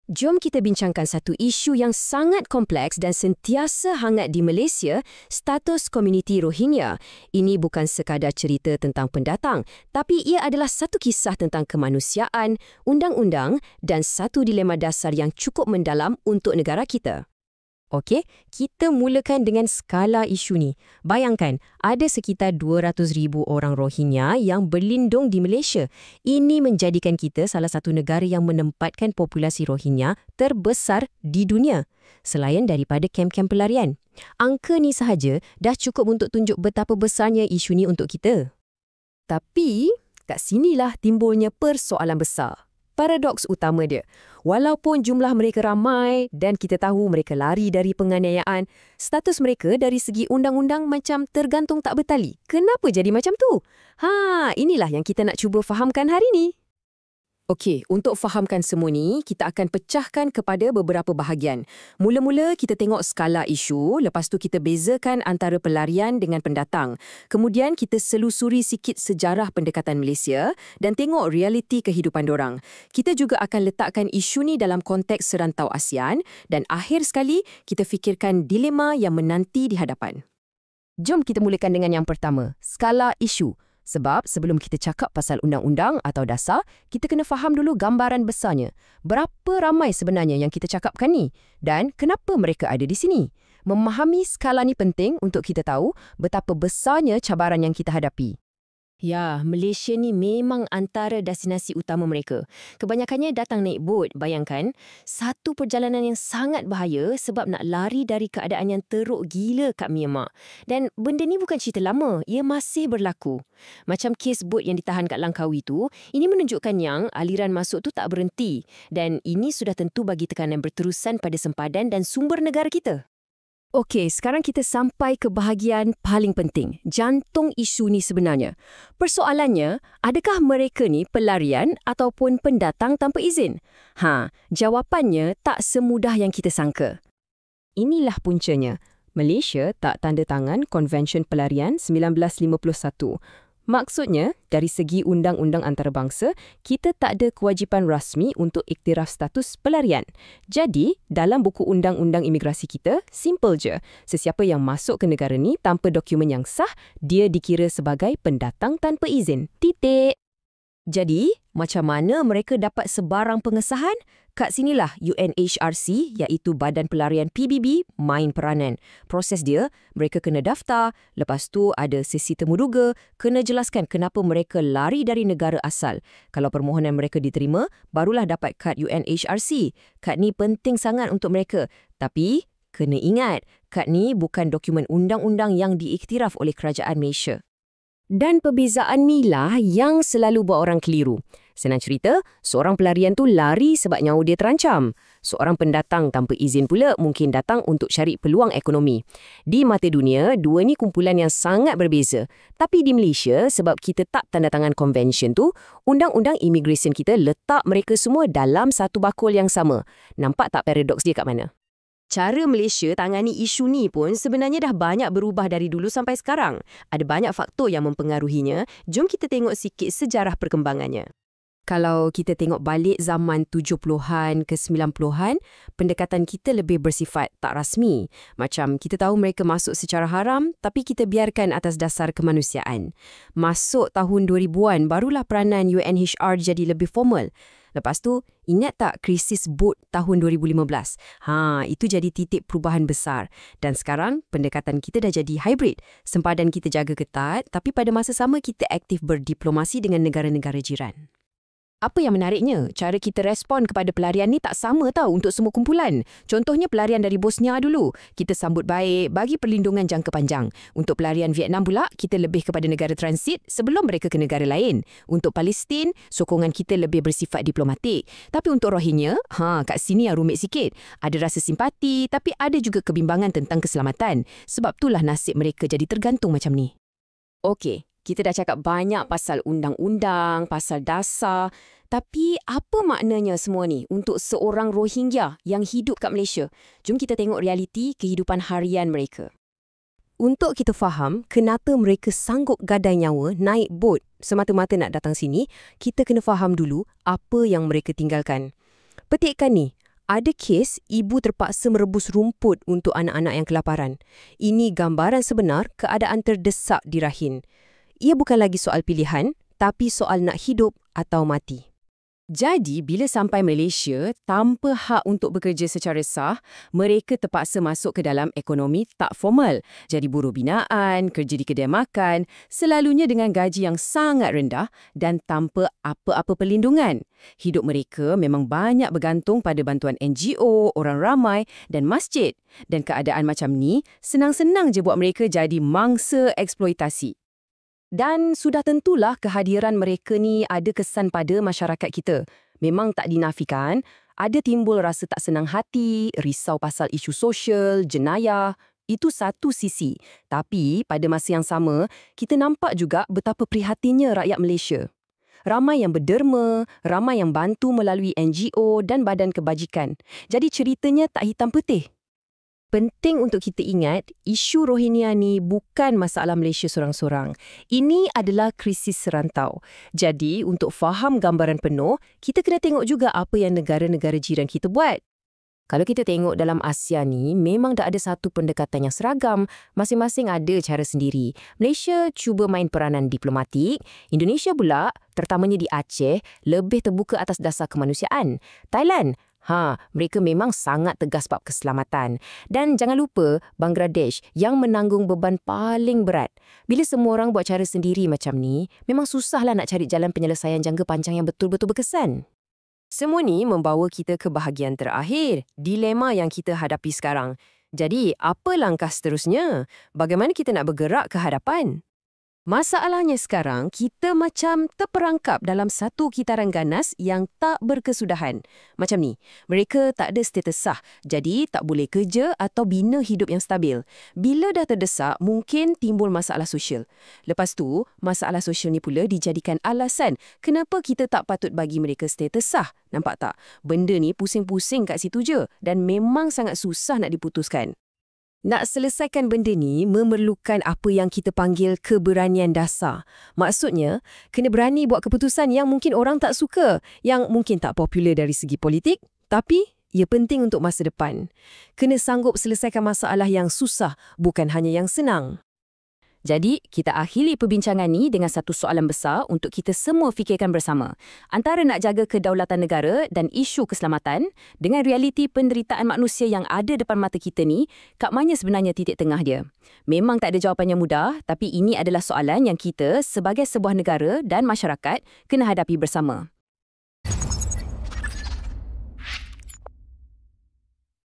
Jom kita bincangkan satu isu yang sangat kompleks dan sentiasa hangat di Malaysia, status komuniti Rohingya. Ini bukan sekadar cerita tentang pendatang, tapi ia adalah satu kisah tentang kemanusiaan, undang-undang dan satu dilema dasar yang cukup mendalam untuk negara kita. Okey, kita mulakan dengan skala isu ni. Bayangkan, ada sekitar 200,000 orang Rohingya yang berlindung di Malaysia. Ini menjadikan kita salah satu negara yang menempatkan populasi Rohingya terbesar di dunia, selain daripada kem-kem pelarian. Angka ni sahaja dah cukup untuk tunjuk betapa besarnya isu ni untuk kita. Tapi, kat sinilah timbulnya persoalan besar. Paradoks utama dia. Walaupun jumlah mereka ramai dan kita tahu mereka lari dari penganiayaan, status mereka dari segi undang-undang macam tergantung tak bertali. Kenapa jadi macam tu? Inilah yang kita nak cuba fahamkan hari ni. Okey, untuk fahamkan semua ni, kita akan pecahkan kepada beberapa bahagian. Mula-mula kita tengok skala isu, lepas tu kita bezakan antara pelarian dengan pendatang. Kemudian kita selusuri sikit sejarah pendekatan Malaysia dan tengok realiti kehidupan dorang. Kita juga akan letakkan isu ni dalam konteks serantau ASEAN dan akhir sekali kita fikirkan dilema yang menanti di hadapan. Jom kita mulakan dengan yang pertama, skala isu. Sebab sebelum kita cakap pasal undang-undang atau dasar, kita kena faham dulu gambaran besarnya. Berapa ramai sebenarnya yang kita cakapkan ni? Dan kenapa mereka ada di sini? Memahami skala ni penting untuk kita tahu betapa besarnya cabaran yang kita hadapi. Ya, Malaysia ni memang antara destinasi utama mereka. Kebanyakannya datang naik bot, bayangkan. Satu perjalanan yang sangat bahaya sebab nak lari dari keadaan yang teruk gila kat Myanmar. Dan benda ni bukan cerita lama, ia masih berlaku. Macam kes bot yang ditahan kat Langkawi tu, ini menunjukkan yang aliran masuk tu tak berhenti. Dan ini sudah tentu bagi tekanan berterusan pada sempadan dan sumber negara kita. Okey, sekarang kita sampai ke bahagian paling penting, jantung isu ni sebenarnya. Persoalannya, adakah mereka ni pelarian ataupun pendatang tanpa izin? Jawapannya tak semudah yang kita sangka. Inilah puncanya. Malaysia tak tanda tangan Konvensyen Pelarian 1951. Maksudnya, dari segi undang-undang antarabangsa, kita tak ada kewajipan rasmi untuk iktiraf status pelarian. Jadi, dalam buku undang-undang imigrasi kita, simple je. Sesiapa yang masuk ke negara ni tanpa dokumen yang sah, dia dikira sebagai pendatang tanpa izin. Titik. Jadi, macam mana mereka dapat sebarang pengesahan? Kat sinilah UNHRC, iaitu Badan Pelarian PBB, main peranan. Proses dia, mereka kena daftar, lepas tu ada sesi temuduga, kena jelaskan kenapa mereka lari dari negara asal. Kalau permohonan mereka diterima, barulah dapat kad UNHRC. Kad ni penting sangat untuk mereka. Tapi, kena ingat, kad ni bukan dokumen undang-undang yang diiktiraf oleh Kerajaan Malaysia. Dan perbezaan inilah yang selalu buat orang keliru. Senang cerita, seorang pelarian tu lari sebab nyawa dia terancam. Seorang pendatang tanpa izin pula mungkin datang untuk cari peluang ekonomi. Di mata dunia, dua ni kumpulan yang sangat berbeza. Tapi di Malaysia, sebab kita tak tanda tangan konvensyen tu, undang-undang immigration kita letak mereka semua dalam satu bakul yang sama. Nampak tak paradoks dia kat mana? Cara Malaysia tangani isu ni pun sebenarnya dah banyak berubah dari dulu sampai sekarang. Ada banyak faktor yang mempengaruhinya. Jom kita tengok sikit sejarah perkembangannya. Kalau kita tengok balik zaman 70-an ke 90-an, pendekatan kita lebih bersifat tak rasmi. Macam kita tahu mereka masuk secara haram, tapi kita biarkan atas dasar kemanusiaan. Masuk tahun 2000-an, barulah peranan UNHR jadi lebih formal. Lepas tu, ingat tak krisis bot tahun 2015? Itu jadi titik perubahan besar. Dan sekarang, pendekatan kita dah jadi hybrid. Sempadan kita jaga ketat, tapi pada masa sama kita aktif berdiplomasi dengan negara-negara jiran. Apa yang menariknya, cara kita respon kepada pelarian ni tak sama tau untuk semua kumpulan. Contohnya pelarian dari Bosnia dulu. Kita sambut baik, bagi perlindungan jangka panjang. Untuk pelarian Vietnam pula, kita lebih kepada negara transit sebelum mereka ke negara lain. Untuk Palestin, sokongan kita lebih bersifat diplomatik. Tapi untuk Rohingya, kat sini yang rumit sikit. Ada rasa simpati, tapi ada juga kebimbangan tentang keselamatan. Sebab itulah nasib mereka jadi tergantung macam ni. Okey. Kita dah cakap banyak pasal undang-undang, pasal dasar. Tapi apa maknanya semua ni untuk seorang Rohingya yang hidup kat Malaysia? Jom kita tengok realiti kehidupan harian mereka. Untuk kita faham kenapa mereka sanggup gadai nyawa naik bot semata-mata nak datang sini, kita kena faham dulu apa yang mereka tinggalkan. Petikkan ni, Ada kes ibu terpaksa merebus rumput untuk anak-anak yang kelaparan. Ini gambaran sebenar keadaan terdesak di Rakhine. Ia bukan lagi soal pilihan, tapi soal nak hidup atau mati. Jadi, bila sampai Malaysia tanpa hak untuk bekerja secara sah, mereka terpaksa masuk ke dalam ekonomi tak formal. Jadi buruh binaan, kerja di kedai makan, selalunya dengan gaji yang sangat rendah dan tanpa apa-apa perlindungan. Hidup mereka memang banyak bergantung pada bantuan NGO, orang ramai dan masjid. Dan keadaan macam ni, senang-senang je buat mereka jadi mangsa eksploitasi. Dan sudah tentulah kehadiran mereka ni ada kesan pada masyarakat kita. Memang tak dinafikan, ada timbul rasa tak senang hati, risau pasal isu sosial, jenayah. Itu satu sisi. Tapi pada masa yang sama, kita nampak juga betapa prihatinnya rakyat Malaysia. Ramai yang berderma, ramai yang bantu melalui NGO dan badan kebajikan. Jadi ceritanya tak hitam putih. Penting untuk kita ingat, isu Rohingya ni bukan masalah Malaysia sorang-sorang. Ini adalah krisis serantau. Jadi, untuk faham gambaran penuh, kita kena tengok juga apa yang negara-negara jiran kita buat. Kalau kita tengok dalam Asia ni, memang dah ada satu pendekatan yang seragam. Masing-masing ada cara sendiri. Malaysia cuba main peranan diplomatik. Indonesia pula, terutamanya di Aceh, lebih terbuka atas dasar kemanusiaan. Thailand, mereka memang sangat tegas bab keselamatan. Dan jangan lupa Bangladesh yang menanggung beban paling berat. Bila semua orang buat cara sendiri macam ni, memang susahlah nak cari jalan penyelesaian jangka panjang yang betul-betul berkesan. Semua ni membawa kita ke bahagian terakhir, dilema yang kita hadapi sekarang. Jadi, apa langkah seterusnya? Bagaimana kita nak bergerak ke hadapan? Masalahnya sekarang, kita macam terperangkap dalam satu kitaran ganas yang tak berkesudahan. Macam ni, mereka tak ada status sah, jadi tak boleh kerja atau bina hidup yang stabil. Bila dah terdesak, mungkin timbul masalah sosial. Lepas tu, masalah sosial ni pula dijadikan alasan kenapa kita tak patut bagi mereka status sah. Nampak tak? Benda ni pusing-pusing kat situ je dan memang sangat susah nak diputuskan. Nak selesaikan benda ni memerlukan apa yang kita panggil keberanian dasar. Maksudnya, kena berani buat keputusan yang mungkin orang tak suka, yang mungkin tak popular dari segi politik, tapi ia penting untuk masa depan. Kena sanggup selesaikan masalah yang susah, bukan hanya yang senang. Jadi, kita akhiri perbincangan ni dengan satu soalan besar untuk kita semua fikirkan bersama. Antara nak jaga kedaulatan negara dan isu keselamatan dengan realiti penderitaan manusia yang ada depan mata kita ni, kat mana sebenarnya titik tengah dia? Memang tak ada jawapan yang mudah, tapi ini adalah soalan yang kita sebagai sebuah negara dan masyarakat kena hadapi bersama.